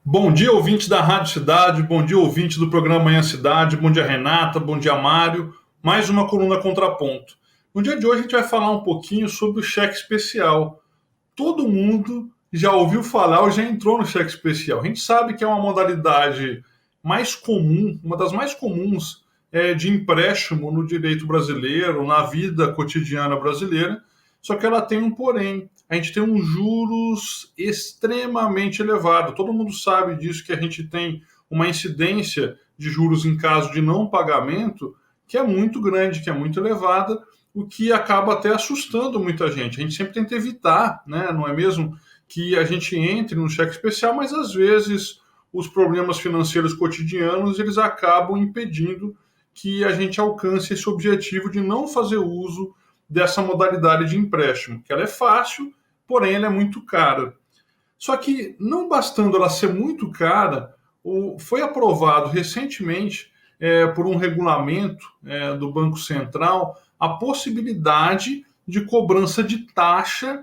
Bom dia, ouvinte da Rádio Cidade, bom dia, ouvinte do programa Manhã Cidade, bom dia, Renata, bom dia, Mário. Mais uma coluna Contraponto. No dia de hoje a gente vai falar um pouquinho sobre o cheque especial. Todo mundo já ouviu falar ou já entrou no cheque especial. A gente sabe que é uma modalidade mais comum, uma das mais comuns de empréstimo no direito brasileiro, na vida cotidiana brasileira, só que ela tem um porém. A gente tem um juros extremamente elevado. Todo mundo sabe disso, que a gente tem uma incidência de juros em caso de não pagamento que é muito grande, que é muito elevada, o que acaba até assustando muita gente. A gente sempre tenta evitar, né? Não é mesmo, que a gente entre no cheque especial, mas às vezes os problemas financeiros cotidianos eles acabam impedindo que a gente alcance esse objetivo de não fazer uso dessa modalidade de empréstimo, que ela é fácil, porém ela é muito cara. Só que, não bastando ela ser muito cara, foi aprovado recentemente, por um regulamento do Banco Central, a possibilidade de cobrança de taxa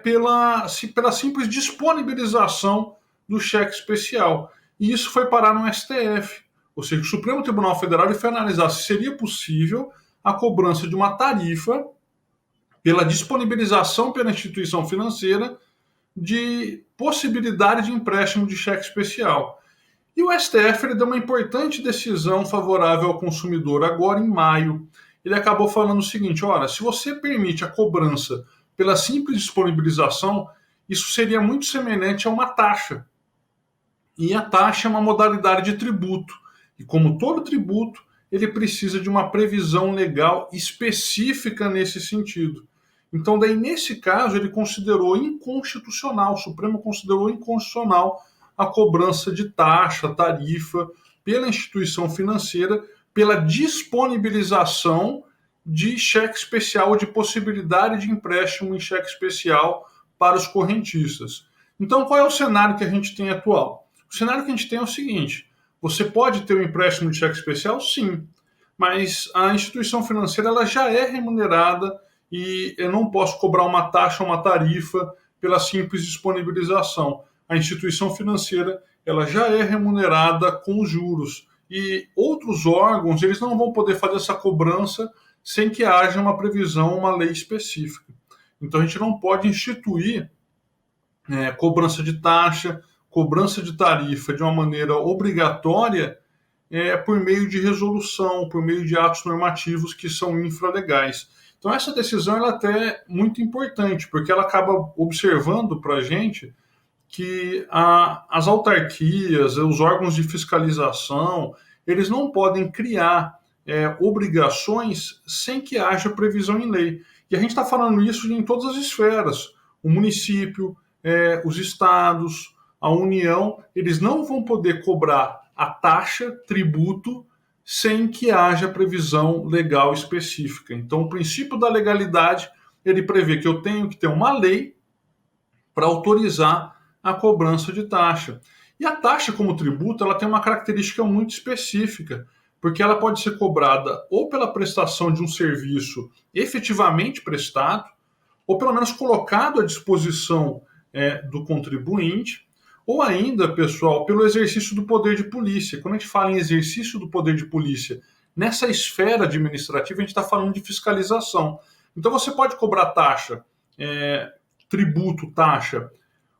pela simples disponibilização do cheque especial. E isso foi parar no STF. Ou seja, o Supremo Tribunal Federal foi analisar se seria possível a cobrança de uma tarifa pela disponibilização pela instituição financeira de possibilidade de empréstimo de cheque especial. E o STF ele deu uma importante decisão favorável ao consumidor agora em maio. Ele acabou falando o seguinte: olha, se você permite a cobrança pela simples disponibilização, isso seria muito semelhante a uma taxa. E a taxa é uma modalidade de tributo. E como todo tributo, ele precisa de uma previsão legal específica nesse sentido. Então, daí, nesse caso, ele considerou inconstitucional, o Supremo considerou inconstitucional a cobrança de taxa, tarifa, pela instituição financeira, pela disponibilização de cheque especial, ou de possibilidade de empréstimo em cheque especial para os correntistas. Então, qual é o cenário que a gente tem atual? O cenário que a gente tem é o seguinte: você pode ter um empréstimo de cheque especial? Sim, mas a instituição financeira ela já é remunerada e eu não posso cobrar uma taxa, uma tarifa pela simples disponibilização. A instituição financeira ela já é remunerada com juros e outros órgãos eles não vão poder fazer essa cobrança sem que haja uma previsão, uma lei específica. Então a gente não pode instituir cobrança de taxa, cobrança de tarifa de uma maneira obrigatória por meio de resolução, por meio de atos normativos que são infralegais. Então essa decisão ela é até muito importante, porque ela acaba observando para a gente que as autarquias, os órgãos de fiscalização, eles não podem criar obrigações sem que haja previsão em lei. E a gente está falando isso em todas as esferas. O município, os estados, a União, eles não vão poder cobrar a taxa, tributo, sem que haja previsão legal específica. Então, o princípio da legalidade, ele prevê que eu tenho que ter uma lei para autorizar a cobrança de taxa. E a taxa como tributo, ela tem uma característica muito específica, porque ela pode ser cobrada ou pela prestação de um serviço efetivamente prestado, ou pelo menos colocado à disposição do contribuinte, ou ainda, pessoal, pelo exercício do poder de polícia. Quando a gente fala em exercício do poder de polícia, nessa esfera administrativa, a gente está falando de fiscalização. Então, você pode cobrar taxa, tributo, taxa,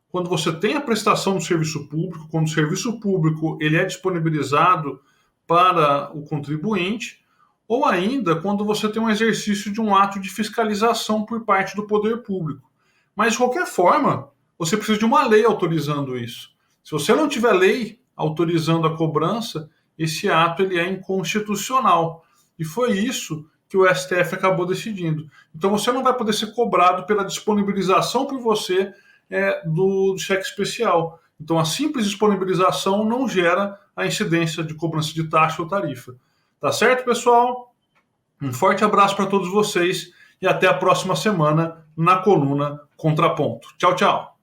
quando você tem a prestação do serviço público, quando o serviço público ele é disponibilizado para o contribuinte, ou ainda quando você tem um exercício de um ato de fiscalização por parte do poder público. Mas, de qualquer forma, você precisa de uma lei autorizando isso. Se você não tiver lei autorizando a cobrança, esse ato ele é inconstitucional. E foi isso que o STF acabou decidindo. Então você não vai poder ser cobrado pela disponibilização por você do cheque especial. Então a simples disponibilização não gera a incidência de cobrança de taxa ou tarifa. Tá certo, pessoal? Um forte abraço para todos vocês e até a próxima semana na coluna Contraponto. Tchau, tchau.